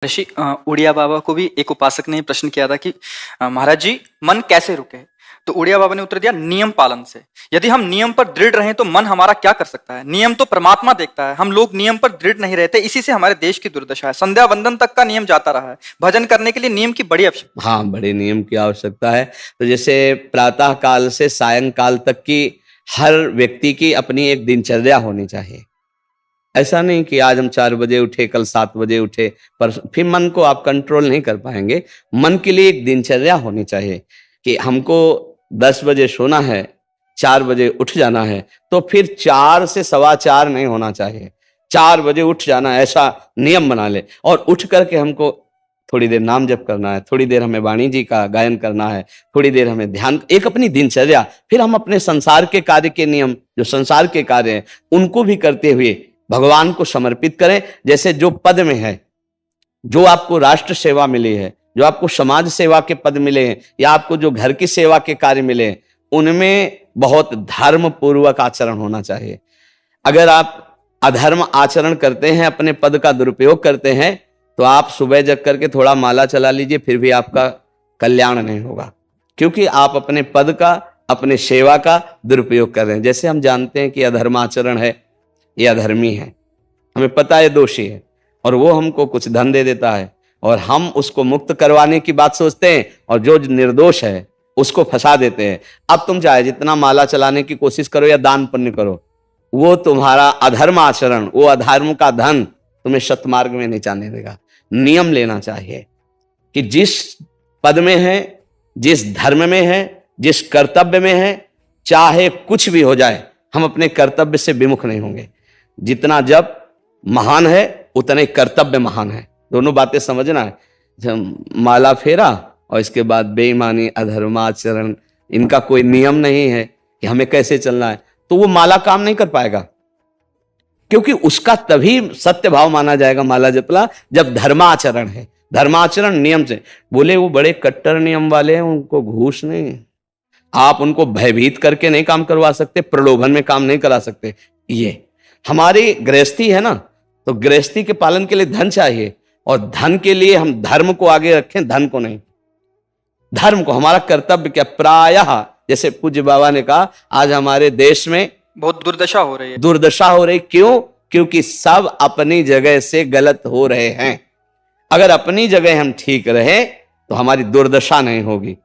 ऋषि उड़िया बाबा को भी एक उपासक ने प्रश्न किया था कि महाराज जी मन कैसे रुके। तो उड़िया बाबा ने उत्तर दिया नियम पालन से। यदि हम नियम पर दृढ़ रहें तो मन हमारा क्या कर सकता है। नियम तो परमात्मा देखता है, हम लोग नियम पर दृढ़ नहीं रहते, इसी से हमारे देश की दुर्दशा है। संध्या वंदन तक का नियम जाता रहा है, भजन करने के लिए नियम की बड़ी आवश्यकता। हाँ, बड़े नियम की आवश्यकता है। तो जैसे प्रातः काल से सायंकाल तक की हर व्यक्ति की अपनी एक दिनचर्या होनी चाहिए। ऐसा नहीं कि आज हम 4 बजे उठे, कल 7 बजे उठे, पर फिर मन को आप कंट्रोल नहीं कर पाएंगे। मन के लिए एक दिनचर्या होनी चाहिए कि हमको 10 बजे सोना है, 4 बजे उठ जाना है, तो फिर 4 से 4:15 नहीं होना चाहिए, 4 बजे उठ जाना, ऐसा नियम बना ले। और उठ करके हमको थोड़ी देर नाम जप करना है, थोड़ी देर हमें वाणी जी का गायन करना है, थोड़ी देर हमें ध्यान, एक अपनी दिनचर्या। फिर हम अपने संसार के कार्य के नियम, जो संसार के कार्य हैं, उनको भी करते हुए भगवान को समर्पित करें। जैसे जो पद में है, जो आपको राष्ट्र सेवा मिली है, जो आपको समाज सेवा के पद मिले हैं, या आपको जो घर की सेवा के कार्य मिले हैं, उनमें बहुत धर्म पूर्वक आचरण होना चाहिए। अगर आप अधर्म आचरण करते हैं, अपने पद का दुरुपयोग करते हैं, तो आप सुबह जग करके थोड़ा माला चला लीजिए, फिर भी आपका कल्याण नहीं होगा, क्योंकि आप अपने पद का, अपने सेवा का दुरुपयोग कर रहे हैं। जैसे हम जानते हैं कि अधर्माचरण है, ये अधर्मी है, हमें पता है दोषी है, और वो हमको कुछ धन दे देता है, और हम उसको मुक्त करवाने की बात सोचते हैं, और जो निर्दोष है उसको फंसा देते हैं। अब तुम चाहे जितना माला चलाने की कोशिश करो या दान पुण्य करो, वो तुम्हारा अधर्म आचरण, वो अधर्म का धन तुम्हें सतमार्ग में नहीं जाने देगा। नियम लेना चाहिए कि जिस पद में है, जिस धर्म में है, जिस कर्तव्य में है, चाहे कुछ भी हो जाए, हम अपने कर्तव्य से विमुख नहीं होंगे। जितना जप महान है, उतने कर्तव्य महान है। दोनों बातें समझना है। माला फेरा और इसके बाद बेईमानी, अधर्माचरण, इनका कोई नियम नहीं है कि हमें कैसे चलना है, तो वो माला काम नहीं कर पाएगा, क्योंकि उसका तभी सत्य भाव माना जाएगा माला जपला जब धर्माचरण है। धर्माचरण नियम से। बोले वो बड़े कट्टर नियम वाले हैं, उनको घूस नहीं, आप उनको भयभीत करके नहीं काम करवा सकते, प्रलोभन में काम नहीं करा सकते। ये हमारी गृहस्थी है ना, तो गृहस्थी के पालन के लिए धन चाहिए, और धन के लिए हम धर्म को आगे रखें, धन को नहीं। धर्म को, हमारा कर्तव्य क्या, प्रायः जैसे पूज्य बाबा ने कहा, आज हमारे देश में बहुत दुर्दशा हो रही है। दुर्दशा हो रही, क्यों? क्योंकि सब अपनी जगह से गलत हो रहे हैं। अगर अपनी जगह हम ठीक रहे तो हमारी दुर्दशा नहीं होगी।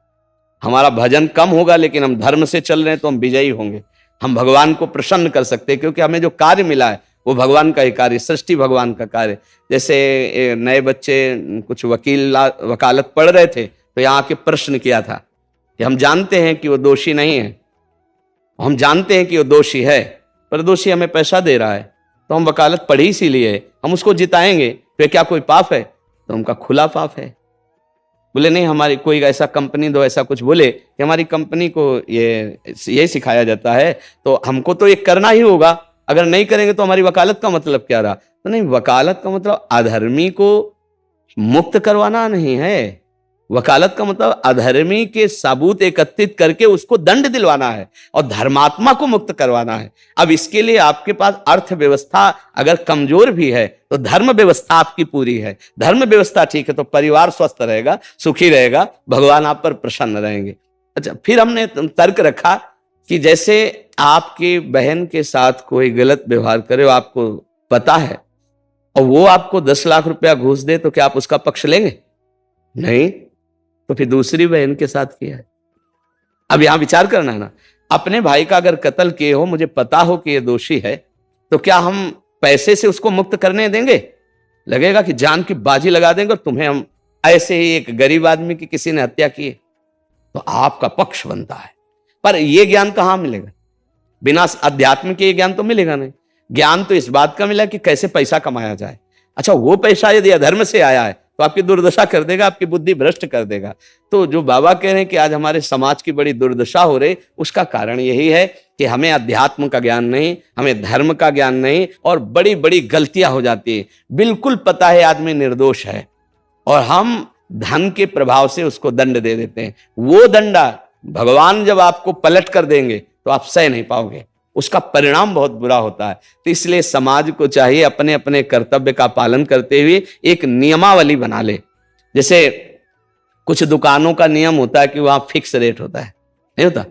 हमारा भजन कम होगा, लेकिन हम धर्म से चल रहे हैं तो हम विजयी होंगे। हम भगवान को प्रसन्न कर सकते हैं, क्योंकि हमें जो कार्य मिला है वो भगवान का ही कार्य, सृष्टि भगवान का कार्य। जैसे नए बच्चे कुछ वकालत पढ़ रहे थे, तो यहाँ आके प्रश्न किया था कि हम जानते हैं कि वो दोषी नहीं है, हम जानते हैं कि वो दोषी है, पर दोषी हमें पैसा दे रहा है, तो हम वकालत पढ़ी इसीलिए, हम उसको जिताएंगे, फिर क्या कोई पाप है? तो उनका खुला पाप है। बोले नहीं, हमारी कोई ऐसा कंपनी दो, ऐसा कुछ बोले कि हमारी कंपनी को ये सिखाया जाता है, तो हमको तो ये करना ही होगा, अगर नहीं करेंगे तो हमारी वकालत का मतलब क्या रहा? तो नहीं, वकालत का मतलब अधर्मी को मुक्त करवाना नहीं है। वकालत का मतलब अधर्मी के सबूत एकत्रित करके उसको दंड दिलवाना है, और धर्मात्मा को मुक्त करवाना है। अब इसके लिए आपके पास अर्थव्यवस्था अगर कमजोर भी है, तो धर्म व्यवस्था आपकी पूरी है। धर्म व्यवस्था ठीक है तो परिवार स्वस्थ रहेगा, सुखी रहेगा, भगवान आप पर प्रसन्न रहेंगे। अच्छा, फिर हमने तर्क रखा कि जैसे आपकी बहन के साथ कोई गलत व्यवहार करे, आपको पता है, और वो आपको 10 लाख रुपया घूस दे, तो क्या आप उसका पक्ष लेंगे? नहीं। तो फिर दूसरी बहन के साथ किया है। अब यहां विचार करना है ना, अपने भाई का अगर कत्ल किए हो, मुझे पता हो कि ये दोषी है, तो क्या हम पैसे से उसको मुक्त करने देंगे? लगेगा कि जान की बाजी लगा देंगे, और तुम्हें हम ऐसे ही एक गरीब आदमी की किसी ने हत्या की है, तो आपका पक्ष बनता है। पर यह ज्ञान कहां मिलेगा? बिना अध्यात्म के ये ज्ञान तो मिलेगा नहीं। ज्ञान तो इस बात का मिला कि कैसे पैसा कमाया जाए। अच्छा, वो पैसा यदि अधर्म से आया है तो आपकी दुर्दशा कर देगा, आपकी बुद्धि भ्रष्ट कर देगा। तो जो बाबा कह रहे हैं कि आज हमारे समाज की बड़ी दुर्दशा हो रही, उसका कारण यही है कि हमें अध्यात्म का ज्ञान नहीं, हमें धर्म का ज्ञान नहीं, और बड़ी बड़ी गलतियां हो जाती है। बिल्कुल पता है आदमी निर्दोष है, और हम धन के प्रभाव से उसको दंड दे देते हैं। वो दंडा भगवान जब आपको पलट कर देंगे तो आप सह नहीं पाओगे। उसका परिणाम बहुत बुरा होता है। तो इसलिए समाज को चाहिए अपने अपने कर्तव्य का पालन करते हुए एक नियमावली बना ले। जैसे कुछ दुकानों का नियम होता है कि वहां फिक्स रेट होता है, नहीं होता,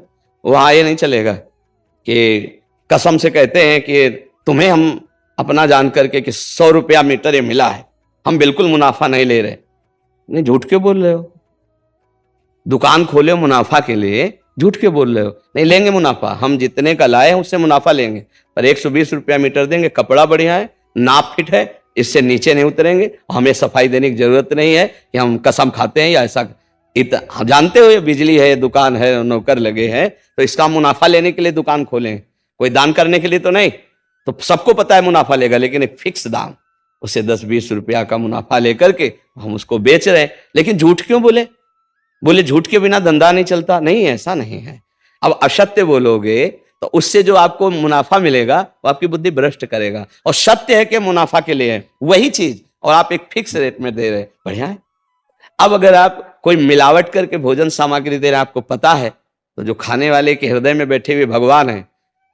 वहां ये नहीं चलेगा कि कसम से कहते हैं कि तुम्हें हम अपना जान करके कि 100 रुपया मीटर ये मिला है, हम बिल्कुल मुनाफा नहीं ले रहे। नहीं, झूठ क्यों बोल रहे हो? दुकान खोले हो मुनाफा के लिए, झूठ क्यों बोल रहे हो? नहीं लेंगे मुनाफा, हम जितने का लाए हैं उससे मुनाफा लेंगे, पर 120 रुपया मीटर देंगे, कपड़ा बढ़िया है, नाप फिट है, इससे नीचे नहीं उतरेंगे, हमें सफाई देने की जरूरत नहीं है कि हम कसम खाते हैं या ऐसा। हम जानते हो ये बिजली है, दुकान है, नौकर लगे हैं, तो इसका मुनाफा लेने के लिए दुकान खोलें, कोई दान करने के लिए तो नहीं। तो सबको पता है मुनाफा लेगा, लेकिन एक फिक्स दाम, उसे 10-20 रुपया का मुनाफा लेकर के हम उसको बेच रहे हैं। लेकिन झूठ क्यों बोले? बोले झूठ के बिना धंधा नहीं चलता। नहीं, ऐसा नहीं है। अब असत्य बोलोगे तो उससे जो आपको मुनाफा मिलेगा वो आपकी बुद्धि भ्रष्ट करेगा, और सत्य है कि मुनाफा के लिए है वही चीज, और आप एक फिक्स रेट में दे रहे, बढ़िया है। अब अगर आप कोई मिलावट करके भोजन सामग्री दे रहे हैं, आपको पता है, तो जो खाने वाले के हृदय में बैठे हुए भगवान है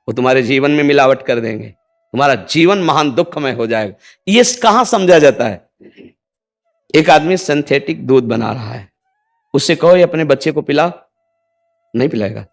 वो तुम्हारे जीवन में मिलावट कर देंगे, तुम्हारा जीवन महान दुखमय हो जाएगा। ये कहां समझा जाता है? एक आदमी सिंथेटिक दूध बना रहा है, उससे कहो ये अपने बच्चे को पिला, नहीं पिलाएगा।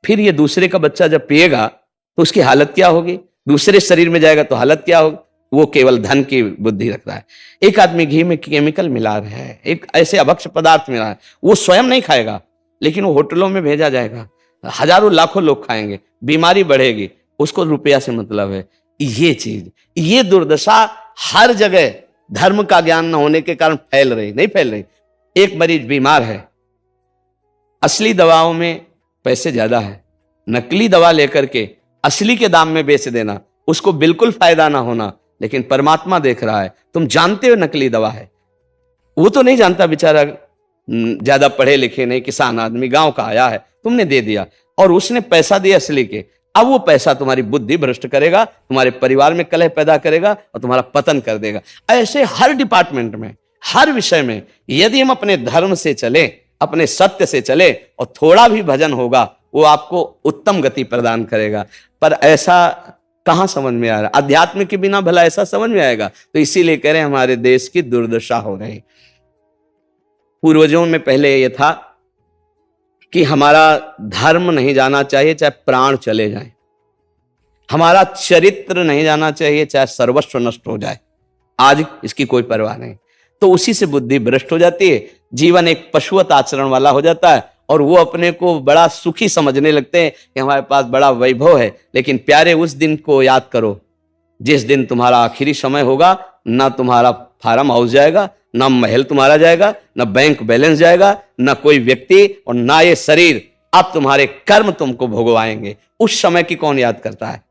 फिर ये दूसरे का बच्चा जब पिएगा तो उसकी हालत क्या होगी? दूसरे शरीर में जाएगा तो हालत क्या होगी? वो केवल धन की बुद्धि रखता है। एक आदमी घी में केमिकल मिला रहा है, एक ऐसे अभक्ष पदार्थ मिला है, वो स्वयं नहीं खाएगा, लेकिन वो होटलों में भेजा जाएगा, हजारों लाखों लोग खाएंगे, बीमारी बढ़ेगी, उसको रुपया से मतलब है। ये चीज, ये दुर्दशा हर जगह धर्म का ज्ञान न होने के कारण फैल रही, नहीं फैल रही। एक मरीज बीमार है, असली दवाओं में पैसे ज्यादा है, नकली दवा लेकर के असली के दाम में बेच देना, उसको बिल्कुल फायदा ना होना। लेकिन परमात्मा देख रहा है, तुम जानते हो नकली दवा है, वो तो नहीं जानता बेचारा, ज्यादा पढ़े लिखे नहीं, किसान आदमी गांव का आया है, तुमने दे दिया और उसने पैसा दिया असली के। अब वो पैसा तुम्हारी बुद्धि भ्रष्ट करेगा, तुम्हारे परिवार में कलह पैदा करेगा और तुम्हारा पतन कर देगा। ऐसे हर डिपार्टमेंट में, हर विषय में यदि हम अपने धर्म से चले, अपने सत्य से चले और थोड़ा भी भजन होगा, वो आपको उत्तम गति प्रदान करेगा। पर ऐसा कहां समझ में आ रहा? अध्यात्म के बिना भला ऐसा समझ में आएगा? तो इसीलिए कह रहे हैं हमारे देश की दुर्दशा हो रही। पूर्वजों में पहले यह था कि हमारा धर्म नहीं जाना चाहिए चाहे प्राण चले जाएं, हमारा चरित्र नहीं जाना चाहिए चाहे सर्वस्व नष्ट हो जाए। आज इसकी कोई परवाह नहीं, तो उसी से बुद्धि भ्रष्ट हो जाती है, जीवन एक पशुवत आचरण वाला हो जाता है, और वो अपने को बड़ा सुखी समझने लगते हैं कि हमारे पास बड़ा वैभव है। लेकिन प्यारे, उस दिन को याद करो जिस दिन तुम्हारा आखिरी समय होगा, ना तुम्हारा फार्म हाउस जाएगा, ना महल तुम्हारा जाएगा, ना बैंक बैलेंस जाएगा, ना कोई व्यक्ति और ना ये शरीर। अब तुम्हारे कर्म तुमको भोगवाएंगे। उस समय की कौन याद करता है?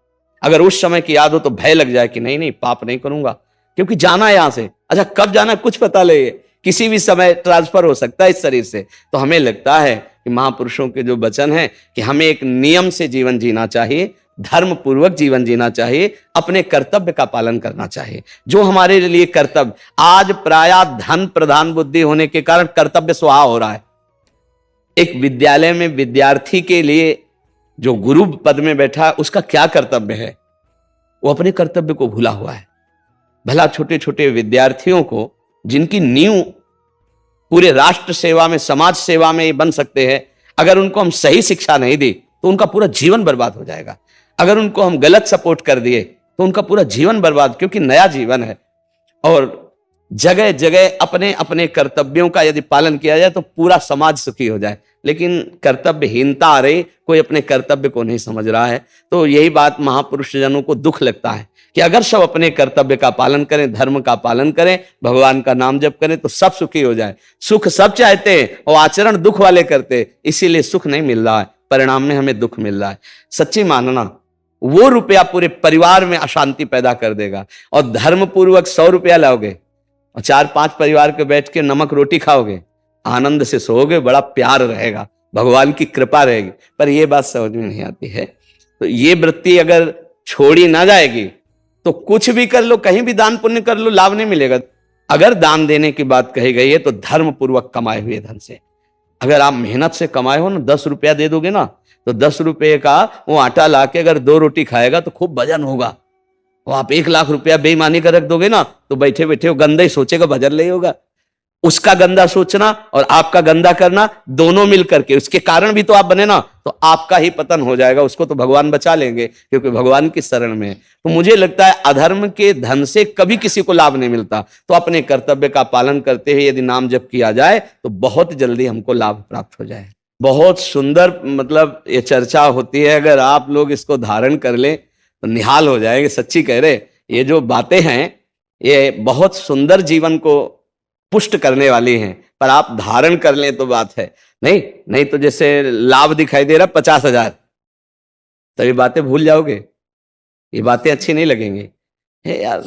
अगर उस समय की याद हो तो भय लग जाए कि नहीं नहीं, पाप नहीं करूंगा, क्योंकि जाना है यहां से। अच्छा, कब जाना कुछ पता नहीं, किसी भी समय ट्रांसफर हो सकता है इस शरीर से। तो हमें लगता है कि महापुरुषों के जो वचन है कि हमें एक नियम से जीवन जीना चाहिए, धर्म पूर्वक जीवन जीना चाहिए, अपने कर्तव्य का पालन करना चाहिए। जो हमारे लिए कर्तव्य, आज प्रायः धन प्रधान बुद्धि होने के कारण कर्तव्य स्वाहा हो रहा है। एक विद्यालय में विद्यार्थी के लिए जो गुरु पद में बैठा है, उसका क्या कर्तव्य है? वो अपने कर्तव्य को भूला हुआ है। भला छोटे छोटे विद्यार्थियों को, जिनकी नींव पूरे राष्ट्र सेवा में, समाज सेवा में बन सकते हैं, अगर उनको हम सही शिक्षा नहीं दी तो उनका पूरा जीवन बर्बाद हो जाएगा। अगर उनको हम गलत सपोर्ट कर दिए तो उनका पूरा जीवन बर्बाद, क्योंकि नया जीवन है। और जगह जगह अपने अपने कर्तव्यों का यदि पालन किया जाए तो पूरा समाज सुखी हो जाए। लेकिन कर्तव्यहीनता आ रही, कोई अपने कर्तव्य को नहीं समझ रहा है। तो यही बात महापुरुष जनों को दुख लगता है कि अगर सब अपने कर्तव्य का पालन करें, धर्म का पालन करें, भगवान का नाम जप करें, तो सब सुखी हो जाए। सुख सब चाहते हैं और आचरण दुख वाले करते, इसीलिए सुख नहीं मिल रहा है, परिणाम में हमें दुख मिल रहा है। सच्ची मानना, वो रुपया पूरे परिवार में अशांति पैदा कर देगा। और धर्म पूर्वक 100 रुपया लाओगे और 4-5 परिवार के बैठ के नमक रोटी खाओगे, आनंद से सोओगे, बड़ा प्यार रहेगा, भगवान की कृपा रहेगी। पर यह बात समझ में नहीं आती है। तो ये वृत्ति अगर छोड़ी ना जाएगी तो कुछ भी कर लो, कहीं भी दान पुण्य कर लो, लाभ नहीं मिलेगा। अगर दान देने की बात कही गई है तो धर्म पूर्वक कमाए हुए धन से। अगर आप मेहनत से कमाए हो ना, 10 रुपया दे दोगे ना, तो 10 रुपए का वो आटा लाके अगर 2 रोटी खाएगा तो खूब वजन होगा। वो आप 1 लाख रुपया बेईमानी कर रख दोगे ना, तो बैठे बैठे वो गंदा ही सोचेगा, वजन नहीं होगा। उसका गंदा सोचना और आपका गंदा करना दोनों मिल करके, उसके कारण भी तो आप बने ना, तो आपका ही पतन हो जाएगा। उसको तो भगवान बचा लेंगे क्योंकि भगवान की शरण में है। तो मुझे लगता है अधर्म के धन से कभी किसी को लाभ नहीं मिलता। तो अपने कर्तव्य का पालन करते हुए यदि नाम जप किया जाए तो बहुत जल्दी हमको लाभ प्राप्त हो जाए। बहुत सुंदर मतलब ये चर्चा होती है, अगर आप लोग इसको धारण कर लें तो निहाल हो जाएंगे। सच्ची कह रहे, ये जो बातें हैं ये बहुत सुंदर जीवन को पुष्ट करने वाली हैं, पर आप धारण कर लें तो बात है। नहीं तो जैसे लाभ दिखाई दे रहा 50,000, तो ये बातें भूल जाओगे, ये बातें अच्छी नहीं लगेंगी। हे यार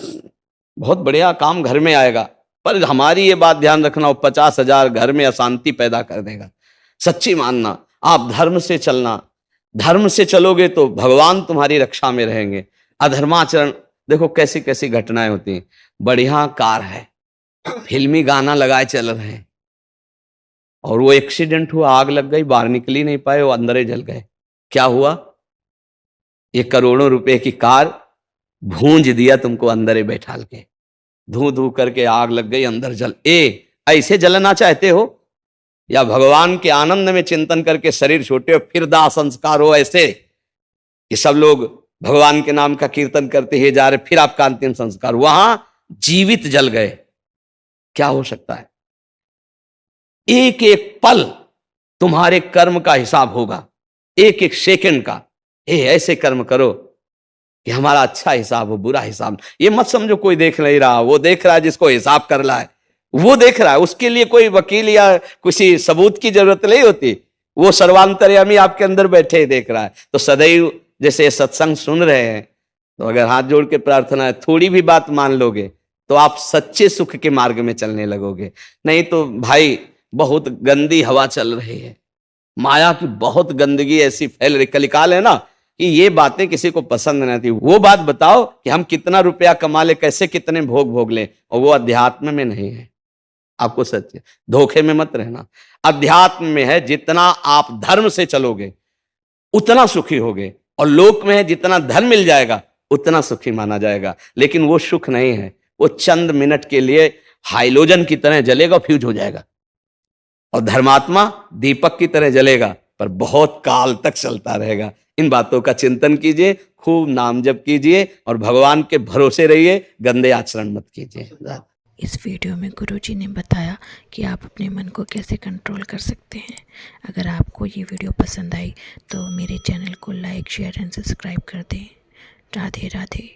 बहुत बढ़िया काम घर में आएगा, पर हमारी ये बात ध्यान रखना, वो 50,000 घर में अशांति पैदा कर देगा। सच्ची मानना, आप धर्म से चलना, धर्म से चलोगे तो भगवान तुम्हारी रक्षा में रहेंगे। अधर्माचरण, देखो कैसी कैसी घटनाएं होती हैं। बढ़िया कार है, फिल्मी गाना लगाए चल रहे हैं, और वो एक्सीडेंट हुआ, आग लग गई, बाहर निकल ही नहीं पाए, वो अंदर ही जल गए। क्या हुआ? ये करोड़ों रुपए की कार भूंज दिया तुमको अंदर ही बैठाल के, धू धू करके आग लग गई, अंदर जल। ऐसे जलना चाहते हो या भगवान के आनंद में चिंतन करके शरीर छोटे हो फिर दाह संस्कार हो ऐसे कि सब लोग भगवान के नाम का कीर्तन करते ही जा रहे, फिर आपका अंतिम संस्कार वहां जीवित जल गए? क्या हो सकता है? एक एक पल तुम्हारे कर्म का हिसाब होगा, एक एक सेकंड का। ऐसे कर्म करो कि हमारा अच्छा हिसाब हो, बुरा हिसाब। ये मत समझो कोई देख नहीं रहा, वो देख रहा है जिसको हिसाब कर रहा है, वो देख रहा है। उसके लिए कोई वकील या किसी सबूत की जरूरत नहीं होती, वो सर्वांतर्यामी आपके अंदर बैठे ही देख रहा है। तो सदैव जैसे सत्संग सुन रहे हैं, तो अगर हाथ जोड़ के प्रार्थना है, थोड़ी भी बात मान लोगे तो आप सच्चे सुख के मार्ग में चलने लगोगे। नहीं तो भाई बहुत गंदी हवा चल रही है, माया की बहुत गंदगी ऐसी फैल रही। कलिकाल है ना कि ये बातें किसी को पसंद नहीं आती। वो बात बताओ कि हम कितना रुपया कमा ले, कैसे कितने भोग ले, और वो अध्यात्म में नहीं है। आपको सच धोखे में मत रहना, अध्यात्म में है। जितना आप धर्म से चलोगे उतना सुखी होगे, और लोक में है जितना धन मिल जाएगा उतना सुखी माना जाएगा। लेकिन वो सुख नहीं है, वो चंद मिनट के लिए हाइलोजन की तरह जलेगा, फ्यूज हो जाएगा। और धर्मात्मा दीपक की तरह जलेगा, पर बहुत काल तक चलता रहेगा। इन बातों का चिंतन कीजिए, खूब नाम जप कीजिए, और भगवान के भरोसे रहिए, गंदे आचरण मत कीजिए। इस वीडियो में गुरुजी ने बताया कि आप अपने मन को कैसे कंट्रोल कर सकते हैं। अगर आपको ये वीडियो पसंद आई तो मेरे चैनल को लाइक, शेयर एंड सब्सक्राइब कर दें। राधे राधे।